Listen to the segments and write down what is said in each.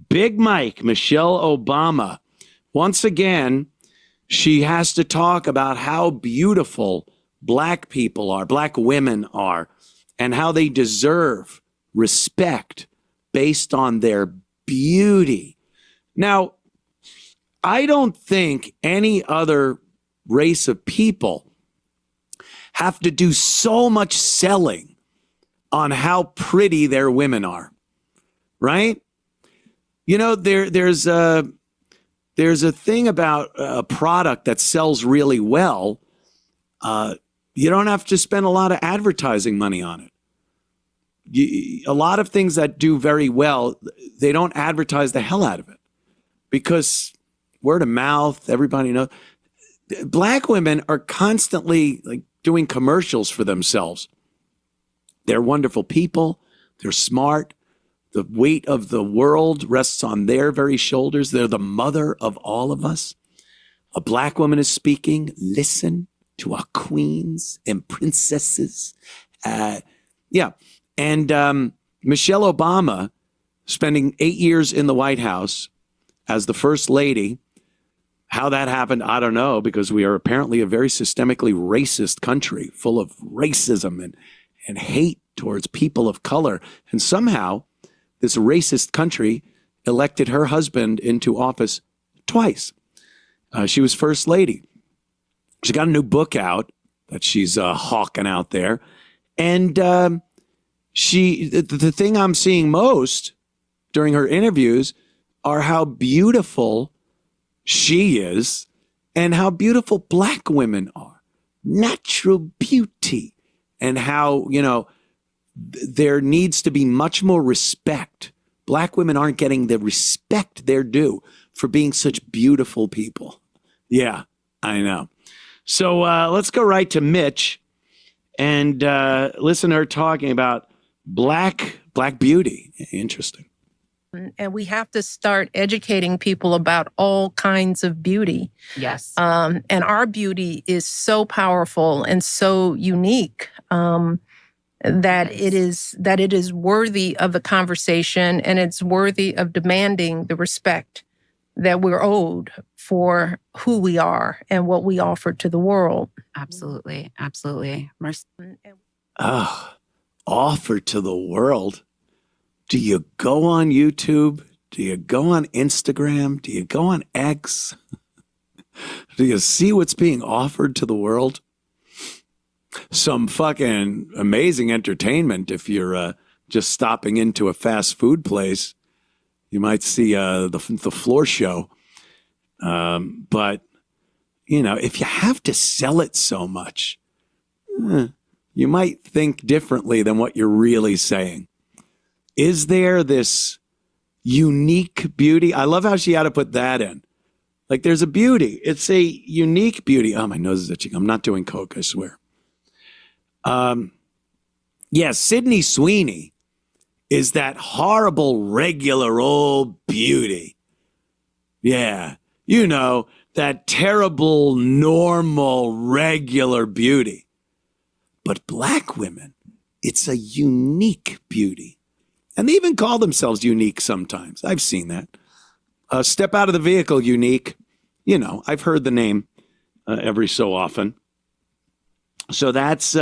Big Mike, Michelle Obama. Once again, she has to talk about how beautiful black people are, black women are, and how they deserve respect based on their beauty. Now, I don't think any other race of people have to do so much selling on how pretty their women are, right? You know, there's a thing about a product that sells really well. You don't have to spend a lot of advertising money on it. A lot of things that do very well, they don't advertise the hell out of it because word of mouth, everybody knows. Black women are constantly like doing commercials for themselves. They're wonderful people. They're smart. The weight of the world rests on their very shoulders. They're the mother of all of us. A black woman is speaking. Listen to our queens and princesses. Yeah. And Michelle Obama, spending 8 years in the White House as the first lady. How that happened, I don't know, because we are apparently a very systemically racist country full of racism and hate towards people of color. And somehow this racist country elected her husband into office twice. She was first lady. She got a new book out that she's hawking out there. And the thing I'm seeing most during her interviews are how beautiful she is and how beautiful black women are. Natural beauty. And how, you know, there needs to be much more respect. Black women aren't getting the respect they're due for being such beautiful people. Yeah, I know. So let's go right to Mitch and listen to her talking about black beauty. Interesting. And we have to start educating people about all kinds of beauty. Yes. And our beauty is so powerful and so unique that it is worthy of the conversation, and it's worthy of demanding the respect that we're owed for who we are and what we offer to the world. Absolutely. Absolutely. Offer to the world. Do you go on YouTube? Do you go on Instagram? Do you go on X? Do you see what's being offered to the world? Some fucking amazing entertainment. If you're just stopping into a fast food place, you might see the floor show. But, you know, if you have to sell it so much, you might think differently than what you're really saying. Is there this unique beauty? I love how she had to put that in. Like, there's a beauty. It's a unique beauty. Oh, my nose is itching. I'm not doing coke, I swear. Yeah, Sydney Sweeney is that horrible, regular old beauty. Yeah, you know, that terrible, normal, regular beauty. But black women, it's a unique beauty. And they even call themselves unique sometimes. I've seen that. Step out of the vehicle, unique. You know, I've heard the name every so often. So that's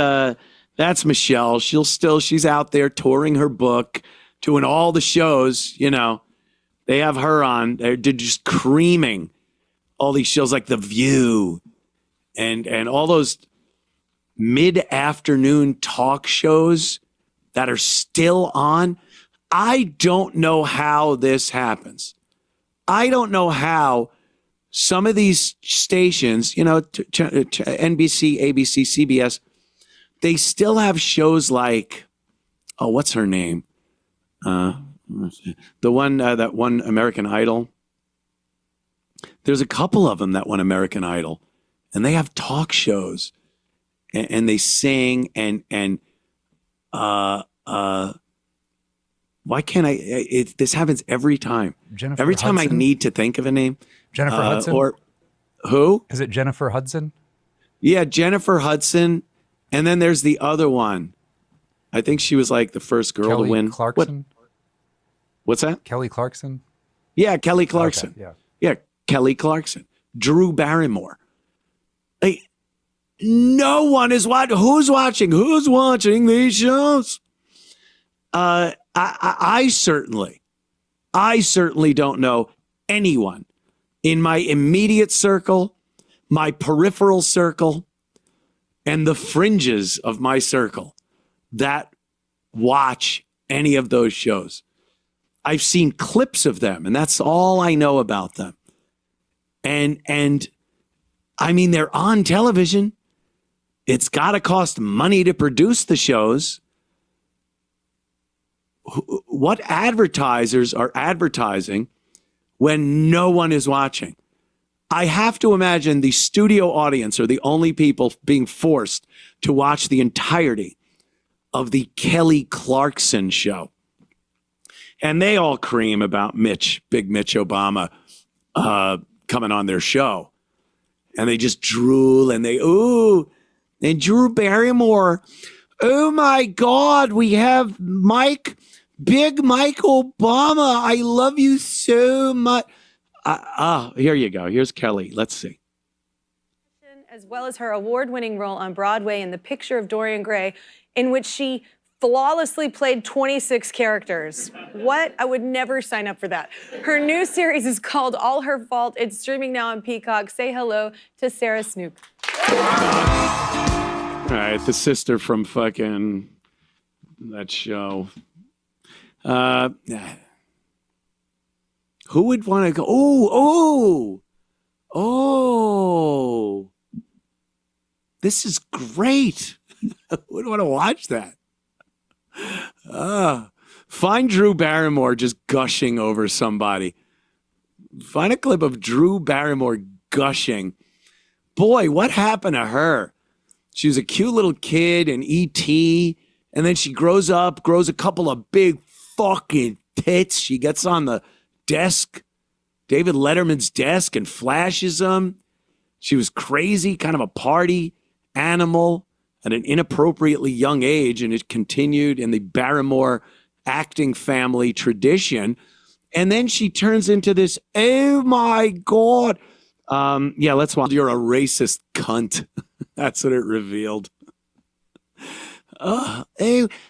Michelle. She's out there touring her book, doing all the shows. You know, they have her on. They're just creaming all these shows like The View and all those mid-afternoon talk shows that are still on. I don't know how this happens. I don't know how some of these stations, you know, NBC, ABC, CBS, they still have shows like, oh, what's her name? The one that won American Idol. There's a couple of them that won American Idol, and they have talk shows, and they sing and why can't I? This happens every time. Every time Hudson? I need to think of a name. Jennifer Hudson? Or who? Is it Jennifer Hudson? Yeah, Jennifer Hudson. And then there's the other one. I think she was like the first girl Kelly to win. Clarkson? What's that? Kelly Clarkson? Yeah, Kelly Clarkson. Okay, yeah. Yeah, Kelly Clarkson. Drew Barrymore. Hey, no one is watching. Who's watching? Who's watching these shows? I certainly don't know anyone in my immediate circle, my peripheral circle, and the fringes of my circle that watch any of those shows. I've seen clips of them, and that's all I know about them. And I mean, they're on television. It's got to cost money to produce the shows. What advertisers are advertising when no one is watching? I have to imagine the studio audience are the only people being forced to watch the entirety of the Kelly Clarkson show. And they all cream about Big Mitch Obama coming on their show. And they just drool and and Drew Barrymore. Oh my God, we have Big Mike Obama. I love you so much. Here you go. Here's Kelly. Let's see. As well as her award-winning role on Broadway in The Picture of Dorian Gray, in which she flawlessly played 26 characters. What? I would never sign up for that. Her new series is called All Her Fault. It's streaming now on Peacock. Say hello to Sarah Snook. All right, the sister from fucking that show. Who would want to go? Oh, this is great. Who would want to watch that? Find Drew Barrymore just gushing over somebody. Find a clip of Drew Barrymore gushing. Boy, what happened to her? She was a cute little kid in E.T., and then she grows up, grows a couple of big fucking tits. She gets on the desk, David Letterman's desk, and flashes them. She was crazy, kind of a party animal at an inappropriately young age, and it continued in the Barrymore acting family tradition. And then she turns into this, oh my God. Yeah, let's watch. You're a racist cunt. That's what it revealed. Oh,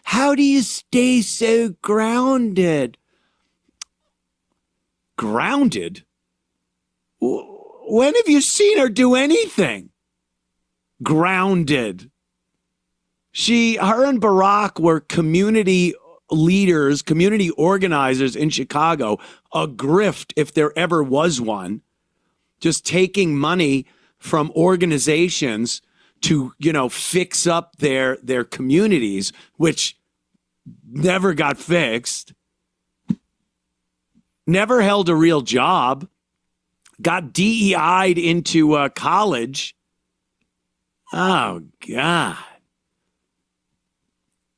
how do you stay so grounded? Grounded? When have you seen her do anything? Grounded. Her and Barack were community leaders, community organizers in Chicago, a grift if there ever was one, just taking money from organizations to, fix up their communities, which never got fixed, never held a real job, got DEI'd into college. Oh, God.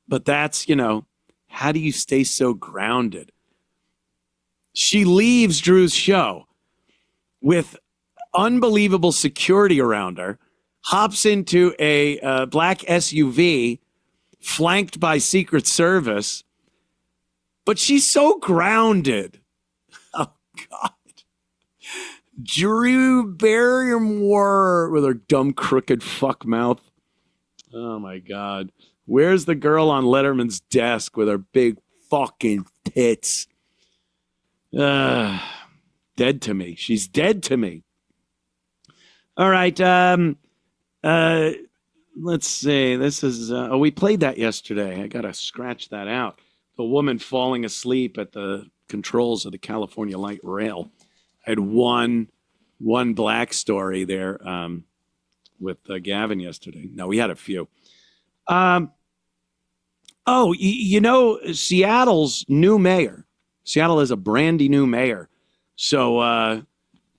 But that's, how do you stay so grounded? She leaves Drew's show with unbelievable security around her, hops into a black SUV flanked by Secret Service, but she's so grounded. Oh, God. Drew Barrymore with her dumb, crooked fuck mouth. Oh, my God. Where's the girl on Letterman's desk with her big fucking tits? Dead to me. She's dead to me. All right. Let's see. This is, we played that yesterday. I got to scratch that out. The woman falling asleep at the controls of the California Light Rail. I had one black story there with Gavin yesterday. No, we had a few. Seattle's new mayor. Seattle is a brandy new mayor. So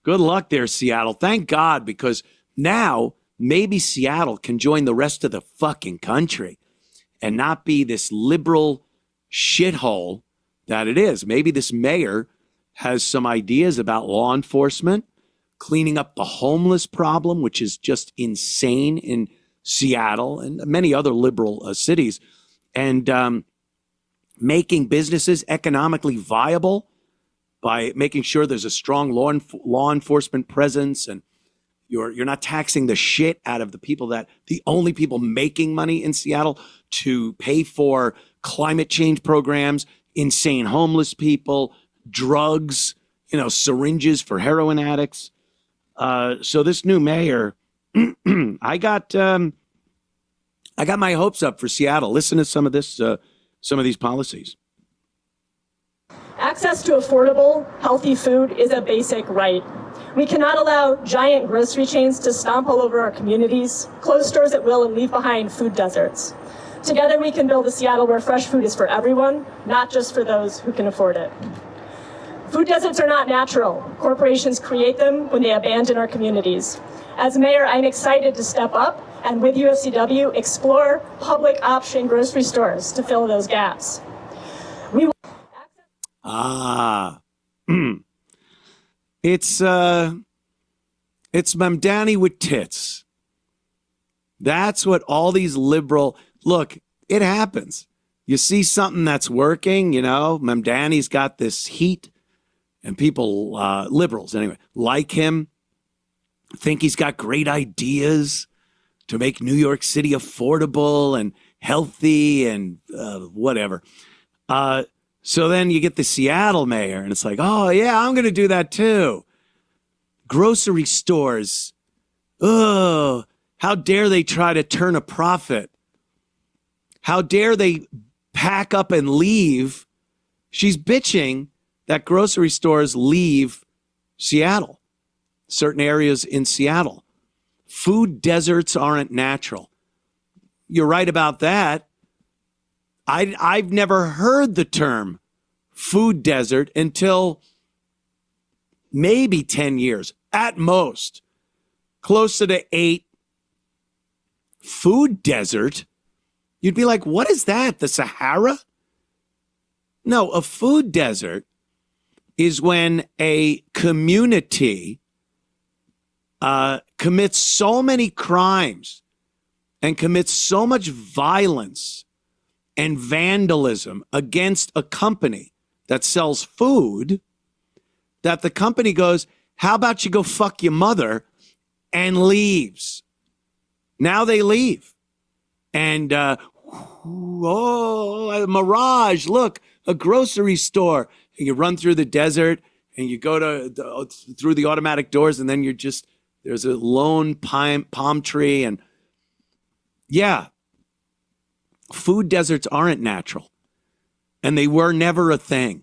good luck there, Seattle. Thank God, because now maybe Seattle can join the rest of the fucking country and not be this liberal shithole that it is. Maybe this mayor has some ideas about law enforcement, cleaning up the homeless problem, which is just insane in Seattle and many other liberal cities, and making businesses economically viable. by making sure there's a strong law enforcement presence, and you're not taxing the shit out of the only people making money in Seattle to pay for climate change programs, insane homeless people, drugs, syringes for heroin addicts. So this new mayor, I got my hopes up for Seattle. Listen to some of these policies. Access to affordable, healthy food is a basic right. We cannot allow giant grocery chains to stomp all over our communities, close stores at will, and leave behind food deserts. Together, we can build a Seattle where fresh food is for everyone, not just for those who can afford it. Food deserts are not natural. Corporations create them when they abandon our communities. As mayor, I'm excited to step up and with UFCW explore public option grocery stores to fill those gaps. It's Mamdani with tits. That's what all these look, it happens. You see something that's working, Mamdani's got this heat, and people, liberals anyway, like him, think he's got great ideas to make New York City affordable and healthy and whatever. So then you get the Seattle mayor, and it's like, oh, yeah, I'm going to do that too. Grocery stores. Oh, how dare they try to turn a profit? How dare they pack up and leave? She's bitching that grocery stores leave Seattle, certain areas in Seattle. Food deserts aren't natural. You're right about that. I've never heard the term food desert until maybe 10 years, at most, closer to 8. Food desert? You'd be like, what is that? The Sahara? No, a food desert is when a community commits so many crimes and commits so much violence and vandalism against a company that sells food that the company goes, how about you go fuck your mother, and leaves. Now they leave. And, a mirage, look, a grocery store. And you run through the desert and you go through the automatic doors, and then there's a lone palm tree. And yeah, food deserts aren't natural, and they were never a thing.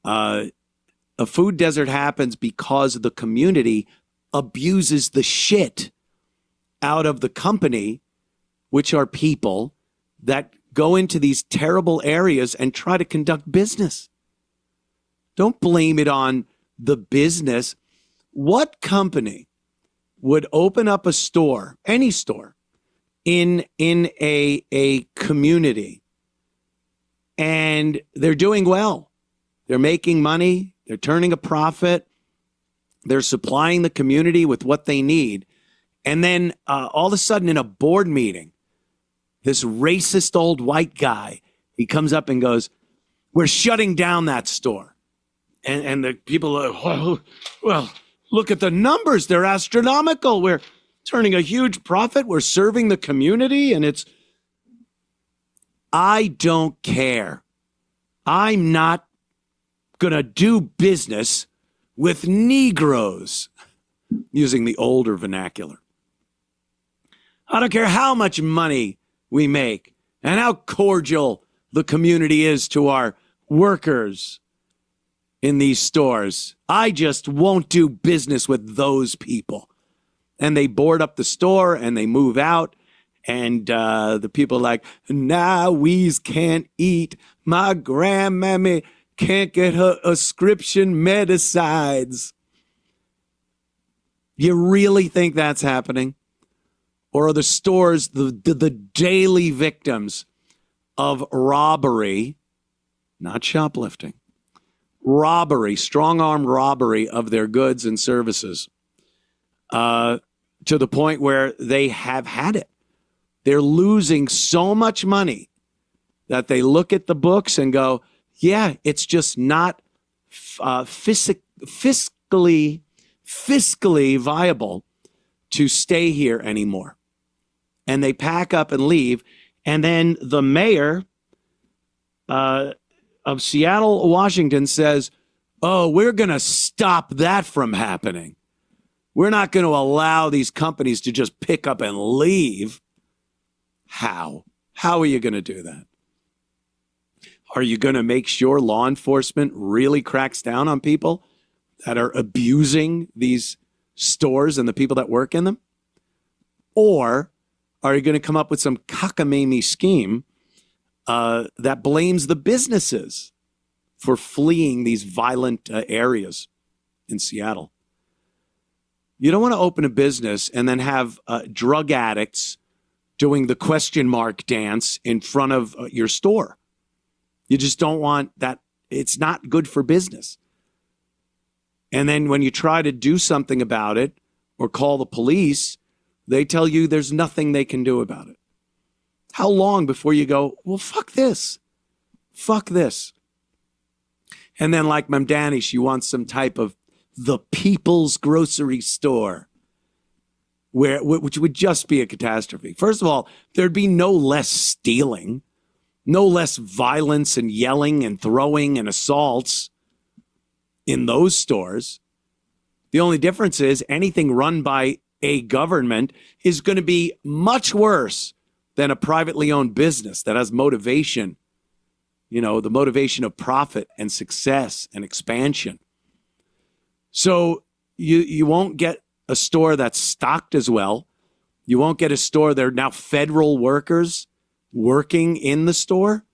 A food desert happens because the community abuses the shit out of the company, which are people that go into these terrible areas and try to conduct business. Don't blame it on the business. What company would open up a store, any store, in a community, and they're doing well? They're making money. They're turning a profit. They're supplying the community with what they need. And then all of a sudden in a board meeting, this racist old white guy, he comes up and goes, we're shutting down that store. And the people are, well, look at the numbers. They're astronomical. We're turning a huge profit. We're serving the community. And I don't care. I'm not going to do business with Negroes, using the older vernacular. I don't care how much money we make and how cordial the community is to our workers in these stores. I just won't do business with those people. And they board up the store and they move out. And the people are like, nah, we's can't eat. My grandmammy can't get her prescription medicides. You really think that's happening? Or are the stores the daily victims of robbery, not shoplifting, robbery, strong-arm robbery of their goods and services, to the point where they have had it? They're losing so much money that they look at the books and go, yeah, it's just not fiscally viable to stay here anymore. And they pack up and leave. And then the mayor of Seattle, Washington says, oh, we're going to stop that from happening. We're not going to allow these companies to just pick up and leave. How? How are you going to do that? Are you going to make sure law enforcement really cracks down on people that are abusing these stores and the people that work in them? Or are you going to come up with some cockamamie scheme that blames the businesses for fleeing these violent areas in Seattle? You don't want to open a business and then have drug addicts doing the question mark dance in front of your store. You just don't want that. It's not good for business. And then when you try to do something about it or call the police, they tell you there's nothing they can do about it. How long before you go, well, fuck this. Fuck this. And then like Mamdani, she wants some type of the people's grocery store, which would just be a catastrophe. First of all, there'd be no less stealing, no less violence and yelling and throwing and assaults in those stores. The only difference is anything run by a government is going to be much worse than a privately owned business that has motivation, you know, the motivation of profit and success and expansion. So you won't get a store that's stocked as well. You won't get a store. There are now federal workers working in the store.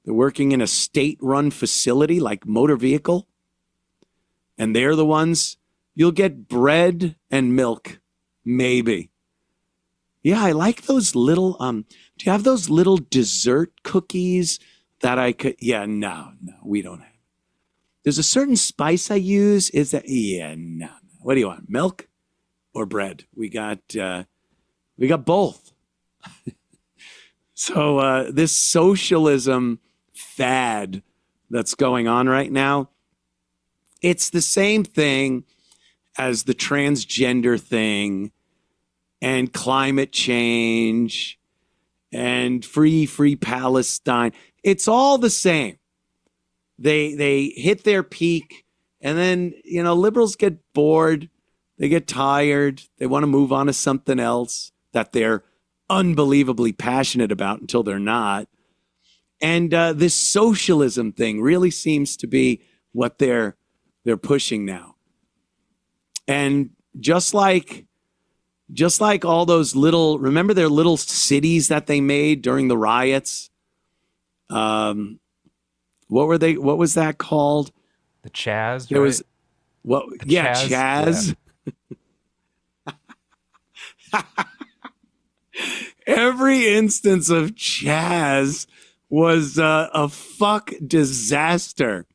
They're working in a state-run facility like motor vehicle. And they're the ones, you'll get bread and milk, maybe. Yeah, I like those little, do you have those little dessert cookies that I could, yeah, no, we don't have. There's a certain spice I use. Is that, yeah, no. What do you want, milk or bread? We got both. So this socialism fad that's going on right now, it's the same thing as the transgender thing and climate change and free Palestine. It's all the same. They hit their peak and then, you know, liberals get bored. They get tired. They want to move on to something else that they're unbelievably passionate about until they're not. And this socialism thing really seems to be what they're pushing now. And just like all those little, remember their little cities that they made during the riots? What were they? What was that called? The CHAZ. There right? was what? The Yeah, CHAZ, CHAZ. Every instance of CHAZ was a fuck disaster,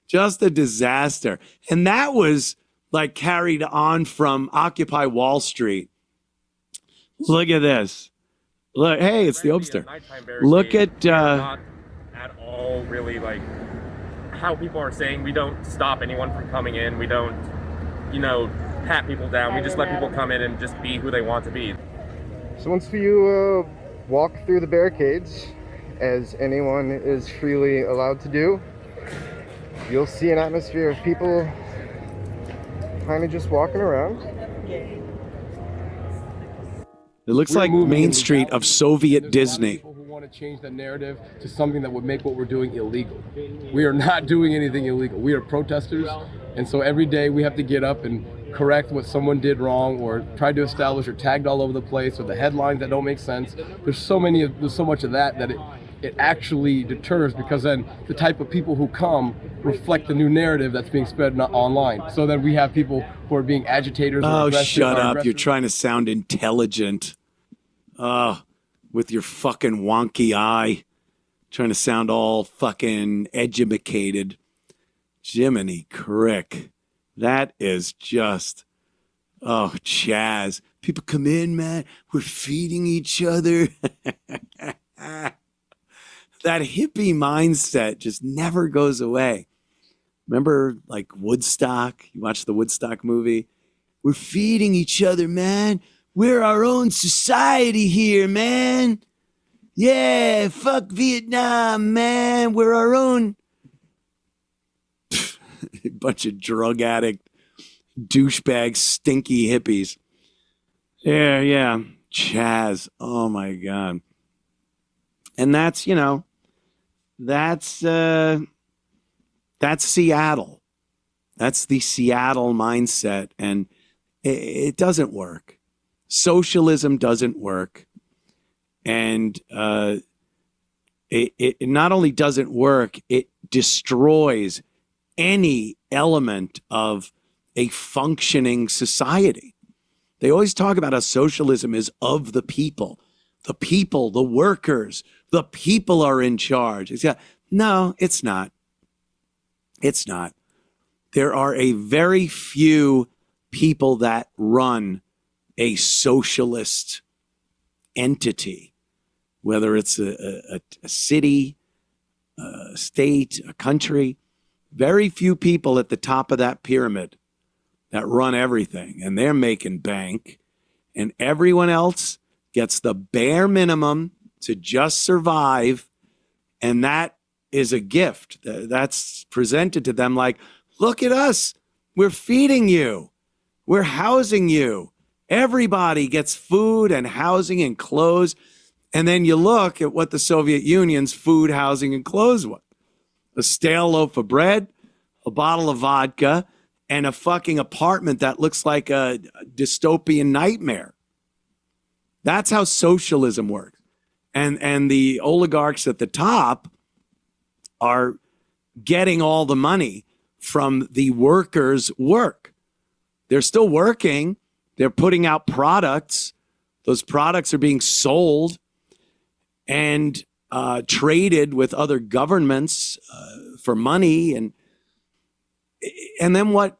just a disaster, and that was like carried on from Occupy Wall Street. Look at this. Look, hey, it's the Obster. Look at. Not at all really like how people are saying we don't stop anyone from coming in. We don't, you know, pat people down. We just let people come in and just be who they want to be. So once you walk through the barricades, as anyone is freely allowed to do, you'll see an atmosphere of people kind of just walking around. It looks like Main Street of Soviet Disney. People who want to change the narrative to something that would make what we're doing illegal. We are not doing anything illegal. We are protesters, and so every day we have to get up and correct what someone did wrong or tried to establish or tagged all over the place or the headlines that don't make sense. There's so much of that it actually deters, because then the type of people who come reflect the new narrative that's being spread online. So then we have people who are being agitators. Oh, shut up. You're trying to sound intelligent. With your fucking wonky eye. Trying to sound all fucking educated. Jiminy Crick. That is just, oh, CHAZ. People come in, man. We're feeding each other. That hippie mindset just never goes away. Remember like Woodstock? You watched the Woodstock movie? We're feeding each other, man. We're our own society here, man. Yeah, fuck Vietnam, man. We're our own. Bunch of drug addict, douchebag, stinky hippies. Yeah. CHAZ. Oh my God. And that's Seattle. That's the Seattle mindset. And it doesn't work. Socialism doesn't work. And it not only doesn't work, it destroys any element of a functioning society. They always talk about how socialism is of the people. The people, the workers, the people are in charge. No, it's not. It's not. There are a very few people that run a socialist entity, whether it's a city, a state, a country. Very few people at the top of that pyramid that run everything, and they're making bank, and everyone else gets the bare minimum to just survive, and that is a gift that's presented to them like, look at us, we're feeding you, we're housing you. Everybody gets food and housing and clothes, and then you look at what the Soviet Union's food, housing, and clothes was. A stale loaf of bread, a bottle of vodka, and a fucking apartment that looks like a dystopian nightmare. That's how socialism works. And the oligarchs at the top are getting all the money from the workers' work. They're still working. They're putting out products. Those products are being sold and traded with other governments for money. And then what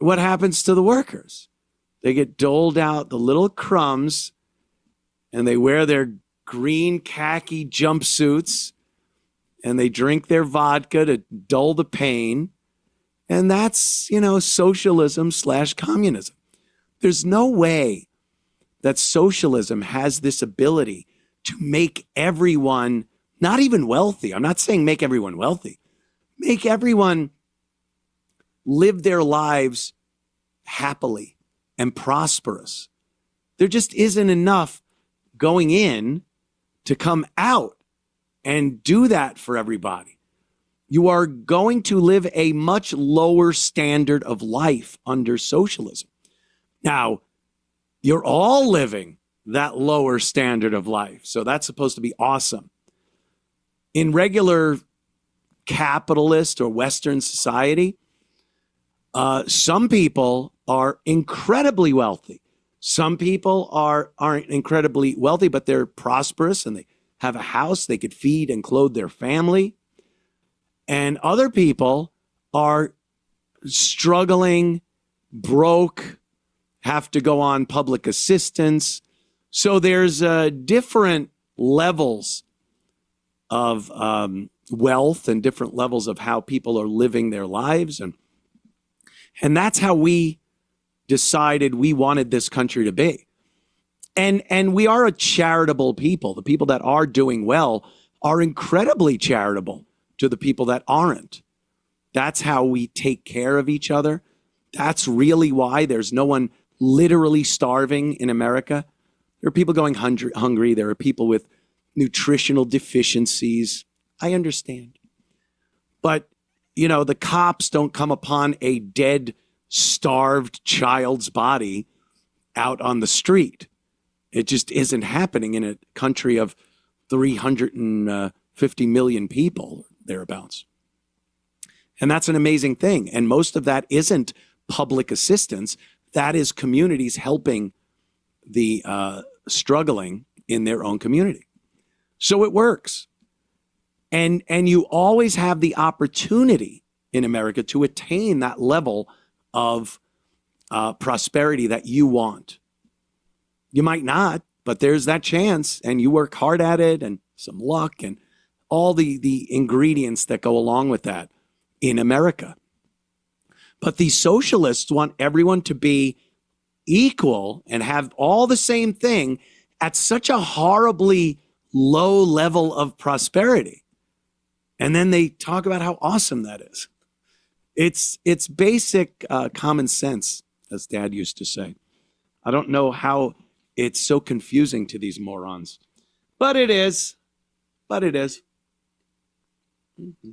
happens to the workers? They get doled out the little crumbs, and they wear their green khaki jumpsuits, and they drink their vodka to dull the pain. And that's, socialism / communism. There's no way that socialism has this ability to make everyone not even wealthy. I'm not saying make everyone wealthy. Make everyone live their lives happily and prosperous. There just isn't enough going in to come out and do that for everybody. You are going to live a much lower standard of life under socialism. Now, you're all living that lower standard of life, so that's supposed to be awesome. In regular capitalist or Western society, some people are incredibly wealthy. Some people aren't incredibly wealthy, but they're prosperous and they have a house. They could feed and clothe their family. And other people are struggling, broke, have to go on public assistance. So there's different levels of wealth and different levels of how people are living their lives. And that's how we decided we wanted this country to be. And we are a charitable people. The people that are doing well are incredibly charitable to the people that aren't. That's how we take care of each other. That's really why there's no one literally starving in America. There are people going hungry. There are people with nutritional deficiencies. I understand. But, the cops don't come upon a dead, starved child's body out on the street. It just isn't happening in a country of 350 million people, thereabouts. And that's an amazing thing. And most of that isn't public assistance. That is communities helping the struggling in their own community. So it works. And you always have the opportunity in America to attain that level of prosperity that you want. You might not, but there's that chance, and you work hard at it and some luck and all the ingredients that go along with that. in America. But the socialists want everyone to be equal and have all the same thing at such a horribly low level of prosperity. And then they talk about how awesome that is. It's basic common sense, as Dad used to say. I don't know how it's so confusing to these morons, but it is. But it is. Mm-hmm.